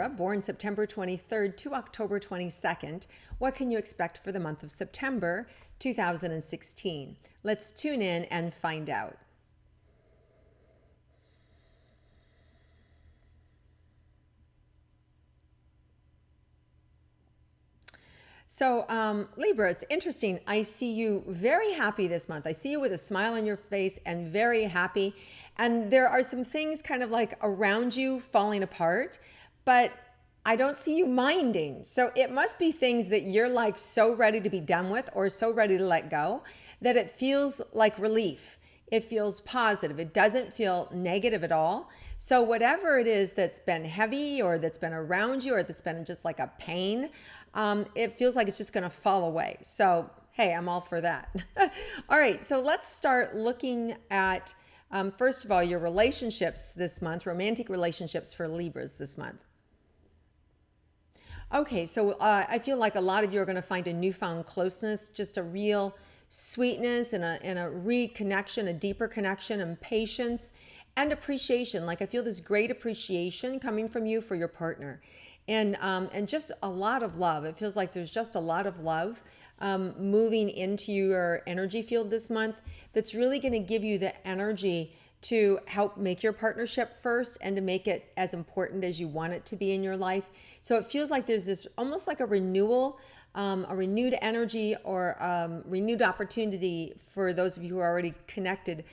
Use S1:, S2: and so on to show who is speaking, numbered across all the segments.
S1: Libra, born September 23rd to October 22nd. What can you expect for the month of September 2016? Let's tune in and find out. So Libra, it's interesting. I see you very happy this month. I see you with a smile on your face and very happy. And there are some things kind of like around you falling apart, but I don't see you minding. So it must be things that you're like so ready to be done with or so ready to let go that it feels like relief. It feels positive. It doesn't feel negative at all. So whatever it is that's been heavy or that's been around you or that's been just like a pain, it feels like it's just going to fall away. So, hey, I'm all for that. All right, so let's start looking at, first of all, your relationships this month, romantic relationships for Libras this month. Okay, so I feel like a lot of you are going to find a newfound closeness, just a real sweetness and a reconnection, a deeper connection and patience and appreciation. Like I feel this great appreciation coming from you for your partner. And just a lot of love. It feels like there's just a lot of love moving into your energy field this month that's really going to give you the energy to help make your partnership first and to make it as important as you want it to be in your life. So it feels like there's this almost like a renewal, a renewed energy or renewed opportunity for those of you who are already connected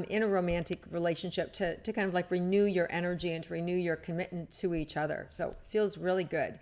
S1: in a romantic relationship to kind of like renew your energy and to renew your commitment to each other. So it feels really good.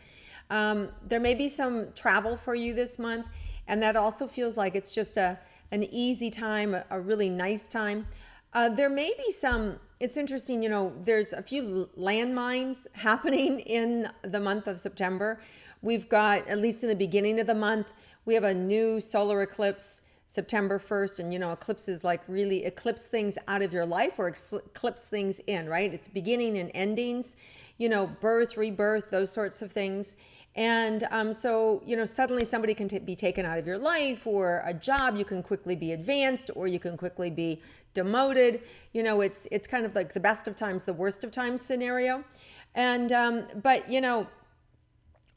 S1: There may be some travel for you this month, and that also feels like it's just an easy time, a really nice time. There may be some, it's interesting, you know, there's a few landmines happening in the month of September. We've got, at least in the beginning of the month, we have a new solar eclipse September 1st. And, you know, eclipses like really eclipse things out of your life or eclipse things in, right? It's beginning and endings, you know, birth, rebirth, those sorts of things. And so, you know, suddenly somebody can be taken out of your life, or a job, you can quickly be advanced, or you can quickly be demoted. You know, it's kind of like the best of times, the worst of times scenario. And, but, you know,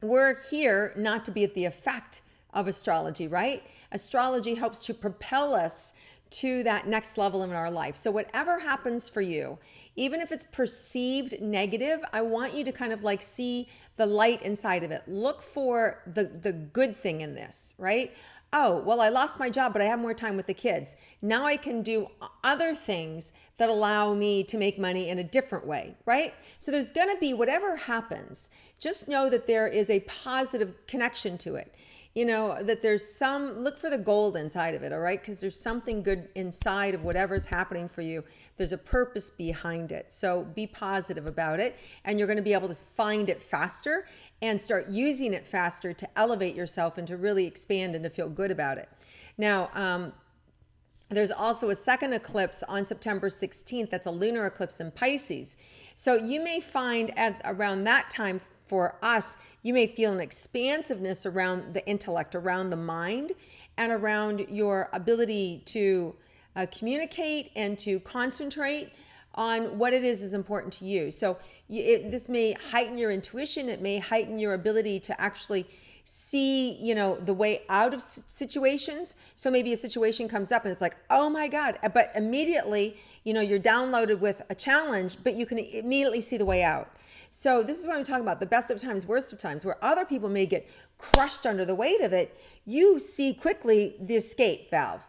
S1: we're here not to be at the effect of astrology, right? Astrology helps to propel us to that next level in our life. So whatever happens for you, even if it's perceived negative, I want you to kind of like see the light inside of it. Look for the good thing in this, right? Oh, well, I lost my job, but I have more time with the kids. Now I can do other things that allow me to make money in a different way, right? So there's going to be, whatever happens, just know that there is a positive connection to it. You know, that there's some, look for the gold inside of it, all right? Because there's something good inside of whatever's happening for you. There's a purpose behind it. So be positive about it, and you're going to be able to find it faster and start using it faster to elevate yourself and to really expand and to feel good about it. Now, there's also a second eclipse on September 16th. That's a lunar eclipse in Pisces. So you may find at around that time, for us, you may feel an expansiveness around the intellect, around the mind, and around your ability to communicate and to concentrate on what it is important to you. So this may heighten your intuition. It may heighten your ability to actually see, you know, the way out of situations. So maybe a situation comes up and it's like, oh my God, but immediately, you know, you're downloaded with a challenge, but you can immediately see the way out. So this is what I'm talking about, the best of times, worst of times, where other people may get crushed under the weight of it. You see quickly the escape valve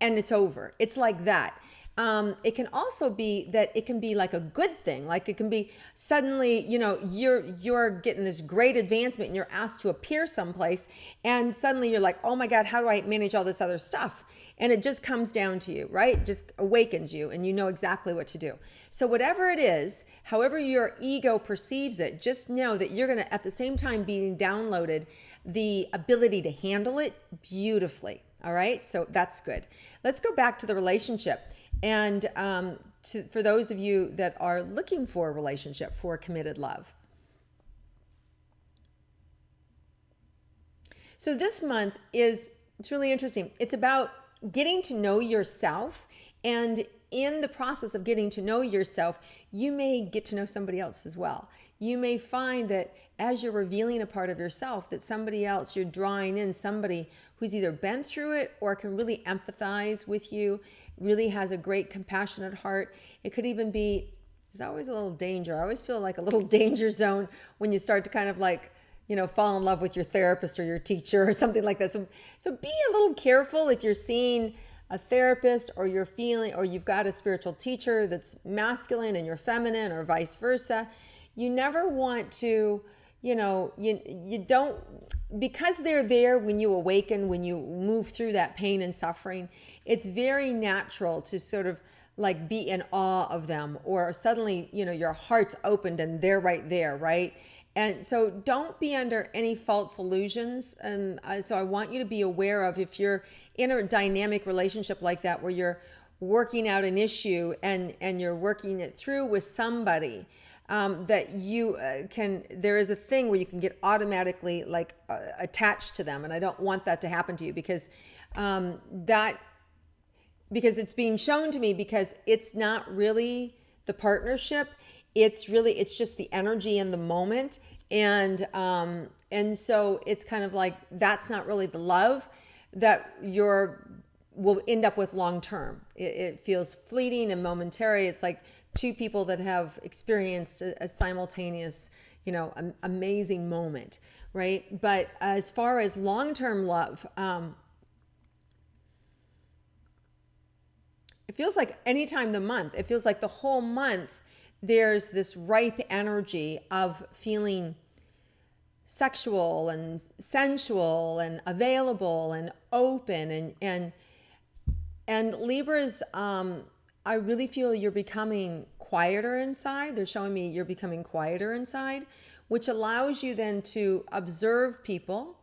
S1: and it's over. It's like that. It can also be that it can be like a good thing. Like it can be suddenly, you know, you're getting this great advancement and you're asked to appear someplace, and suddenly you're like, oh my God, how do I manage all this other stuff? And it just comes down to you, right? It just awakens you and you know exactly what to do. So whatever it is, however your ego perceives it, just know that you're going to, at the same time, being downloaded the ability to handle it beautifully. All right. So that's good. Let's go back to the relationship. And for those of you that are looking for a relationship, for committed love. So this month it's really interesting. It's about getting to know yourself, and in the process of getting to know yourself, you may get to know somebody else as well. you may find that as you're revealing a part of yourself, that somebody else, you're drawing in somebody who's either been through it or can really empathize with you, really has a great compassionate heart. It could even be, there's always a little danger. I always feel like a little danger zone when you start to kind of like, fall in love with your therapist or your teacher or something like that. So be a little careful if you're seeing a therapist or you're feeling, or you've got a spiritual teacher that's masculine and you're feminine or vice versa. You never want to, you don't, because they're there when you awaken, when you move through that pain and suffering, it's very natural to sort of like be in awe of them, or suddenly, your heart's opened and they're right there, right? And so don't be under any false illusions. And so I want you to be aware of, if you're in a dynamic relationship like that, where you're working out an issue and you're working it through with somebody, that you there is a thing where you can get automatically like attached to them. And I don't want that to happen to you, because because it's being shown to me, because it's not really the partnership. It's just the energy in the moment. And so it's kind of like, that's not really the love that will end up with long term. It feels fleeting and momentary. It's like two people that have experienced a simultaneous, amazing moment, right? But as far as long-term love, it feels like anytime the month, it feels like the whole month, there's this ripe energy of feeling sexual and sensual and available and open, and Libras, I really feel you're becoming quieter inside. They're showing me you're becoming quieter inside, which allows you then to observe people,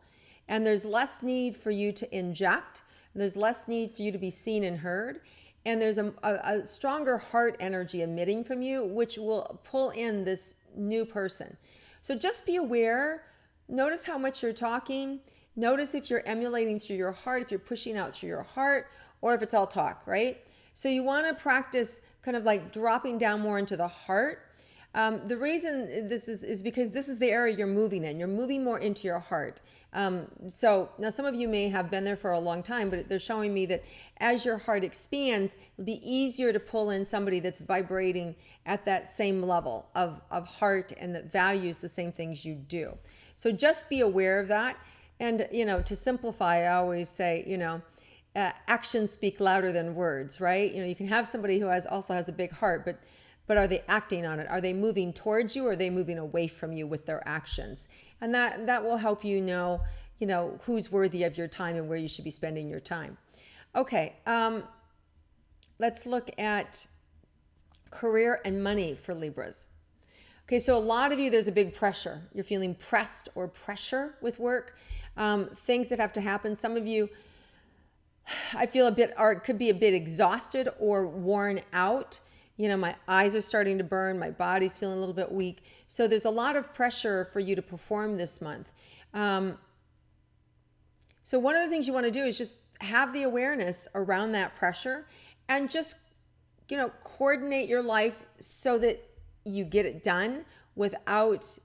S1: and there's less need for you to inject, and there's less need for you to be seen and heard. And there's a stronger heart energy emitting from you, which will pull in this new person. So just be aware. Notice how much you're talking. Notice if you're emulating through your heart, if you're pushing out through your heart, or if it's all talk, right? So you want to practice kind of like dropping down more into the heart. The reason this is because this is the area you're moving in. You're moving more into your heart. So now some of you may have been there for a long time, but they're showing me that as your heart expands, it'll be easier to pull in somebody that's vibrating at that same level of heart and that values the same things you do. So just be aware of that. And, to simplify, I always say, actions speak louder than words, right? You can have somebody who also has a big heart, but are they acting on it? Are they moving towards you, or are they moving away from you with their actions? And that will help you know who's worthy of your time and where you should be spending your time. Okay, let's look at career and money for Libras. Okay, so a lot of you, there's a big pressure. You're feeling pressed or pressure with work, things that have to happen. Some of you, I feel could be a bit exhausted or worn out. My eyes are starting to burn. My body's feeling a little bit weak. So there's a lot of pressure for you to perform this month. So one of the things you want to do is just have the awareness around that pressure, and just, coordinate your life so that you get it done without,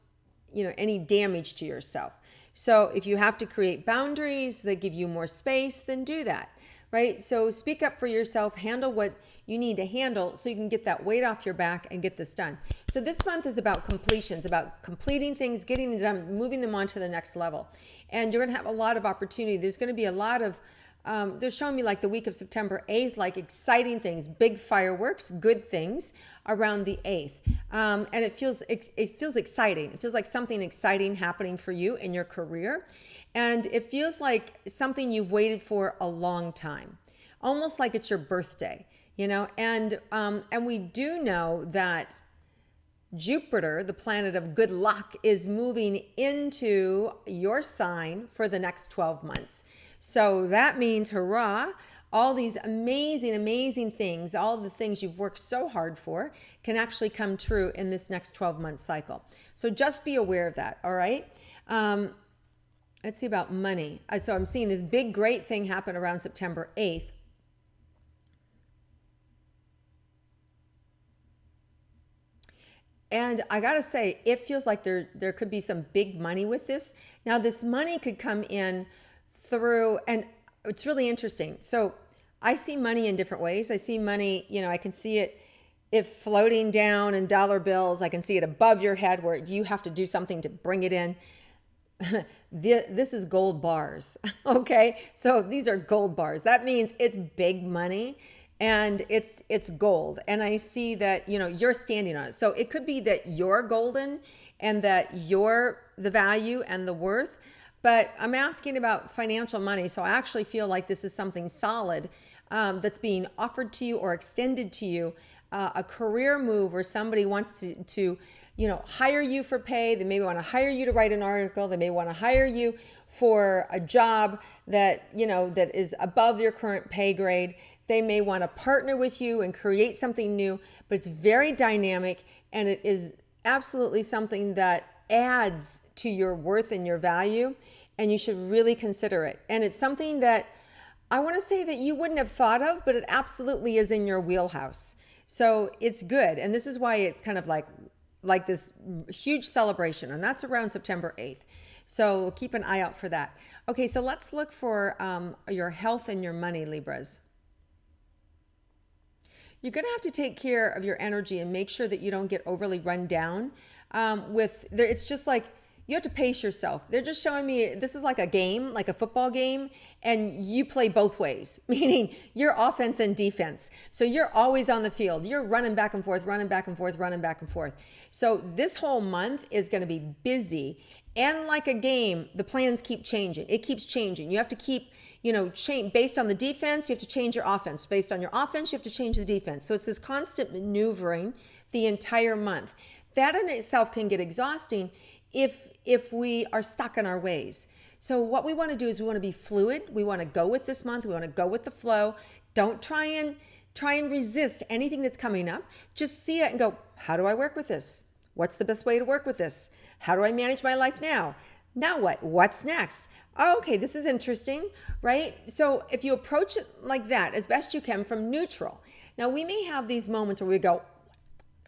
S1: any damage to yourself. So if you have to create boundaries that give you more space, then do that. Right? So speak up for yourself, handle what you need to handle so you can get that weight off your back and get this done. So this month is about completions, about completing things, getting them done, moving them on to the next level. And you're going to have a lot of opportunity. There's going to be a lot of, they're showing me like the week of September 8th, like exciting things, big fireworks, good things around the 8th. And it feels exciting. It feels like something exciting happening for you in your career. And it feels like something you've waited for a long time, almost like it's your birthday, and we do know that Jupiter, the planet of good luck, is moving into your sign for the next 12 months. So that means, hurrah, all these amazing, amazing things, all the things you've worked so hard for can actually come true in this next 12-month cycle. So just be aware of that, all right? Let's see about money. So I'm seeing this big, great thing happen around September 8th. And I gotta say, it feels like there could be some big money with this. Now, this money could come in through, and it's really interesting. So I see money in different ways. I see money, I can see it floating down in dollar bills. I can see it above your head where you have to do something to bring it in. This is gold bars. Okay. So these are gold bars. That means it's big money and it's gold. And I see that, you're standing on it. So it could be that you're golden and that you're the value and the worth, but I'm asking about financial money. So I actually feel like this is something solid that's being offered to you or extended to you, a career move where somebody wants to hire you for pay. They may want to hire you to write an article. They may want to hire you for a job that is above your current pay grade. They may want to partner with you and create something new, but it's very dynamic and it is absolutely something that adds to your worth and your value, and you should really consider it. And it's something that I want to say that you wouldn't have thought of, but it absolutely is in your wheelhouse. So it's good. And this is why it's kind of like this huge celebration, and that's around September 8th. So keep an eye out for that. Okay, so let's look for your health and your money, Libras. You're going to have to take care of your energy and make sure that you don't get overly run down it's just like you have to pace yourself. They're just showing me this is like a game, like a football game, and you play both ways, meaning you're offense and defense. So you're always on the field. You're running back and forth, running back and forth, running back and forth. So this whole month is going to be busy. And like a game, the plans keep changing. It keeps changing. You have to keep, change based on the defense. You have to change your offense. Based on your offense, you have to change the defense. So it's this constant maneuvering the entire month. That in itself can get exhausting if we are stuck in our ways. So what we want to do is we want to be fluid. We want to go with this month. We want to go with the flow. Don't try and resist anything that's coming up. Just see it and go, how do I work with this? What's the best way to work with this? How do I manage my life now? Now what? What's next? Oh, okay, this is interesting, right? So if you approach it like that, as best you can from neutral. Now we may have these moments where we go,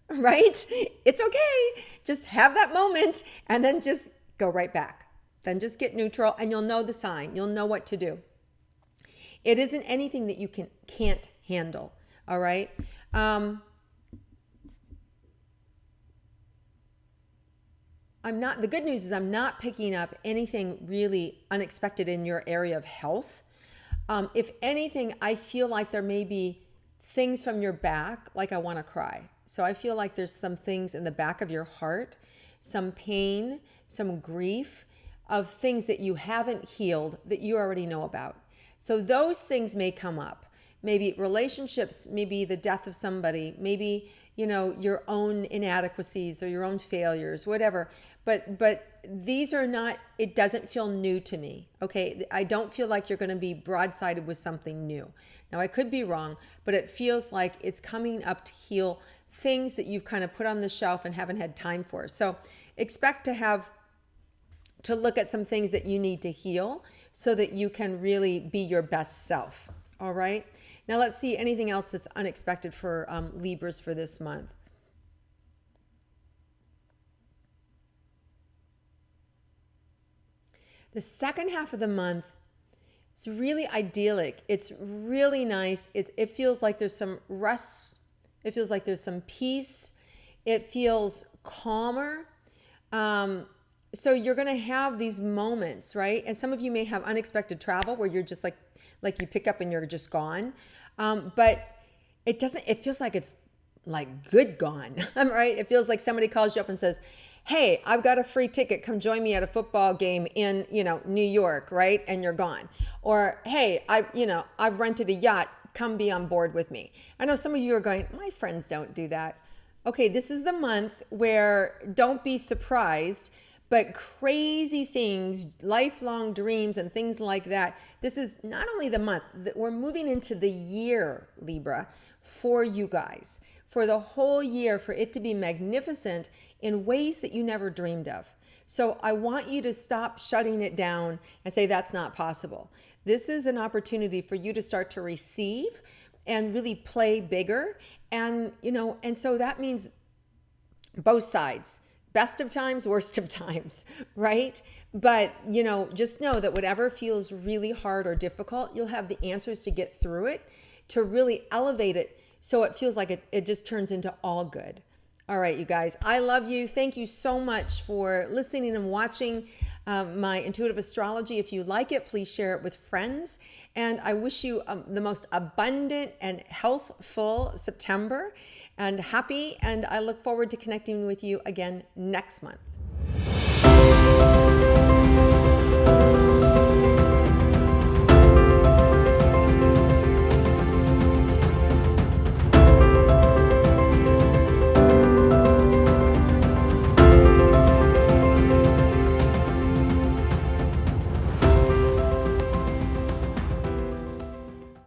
S1: right? It's okay. Just have that moment and then just go right back. Then just get neutral and you'll know the sign. You'll know what to do. It isn't anything that you can't handle. All right. The good news is I'm not picking up anything really unexpected in your area of health. If anything, I feel like there may be things from your back, like I want to cry. So I feel like there's some things in the back of your heart, some pain, some grief of things that you haven't healed that you already know about. So those things may come up. Maybe relationships, maybe the death of somebody, maybe, your own inadequacies or your own failures, whatever. But these are not, it doesn't feel new to me. Okay. I don't feel like you're going to be broadsided with something new. Now I could be wrong, but it feels like it's coming up to heal things that you've kind of put on the shelf and haven't had time for. So expect to look at some things that you need to heal so that you can really be your best self. All right. Now let's see anything else that's unexpected for Libras for this month. The second half of the month is really idyllic. It's really nice. It feels like there's some rest. It feels like there's some peace. It feels calmer. So you're going to have these moments, right? And some of you may have unexpected travel where you're just like you pick up and you're just gone. But it feels like it's like good gone, right? It feels like somebody calls you up and says, hey, I've got a free ticket. Come join me at a football game in, New York, right? And you're gone. Or, hey, I've rented a yacht. Come be on board with me. I know some of you are going, my friends don't do that. Okay, this is the month where don't be surprised, but crazy things, lifelong dreams and things like that. This is not only the month, that we're moving into the year, Libra, for you guys. For the whole year, for it to be magnificent in ways that you never dreamed of. So I want you to stop shutting it down and say that's not possible. This is an opportunity for you to start to receive and really play bigger. And, and so that means both sides, best of times, worst of times, right? But, just know that whatever feels really hard or difficult, you'll have the answers to get through it, to really elevate it so it feels like it just turns into all good. All right, you guys, I love you. Thank you so much for listening and watching my intuitive astrology. If you like it, please share it with friends. And I wish you the most abundant and healthful September and happy. And I look forward to connecting with you again next month.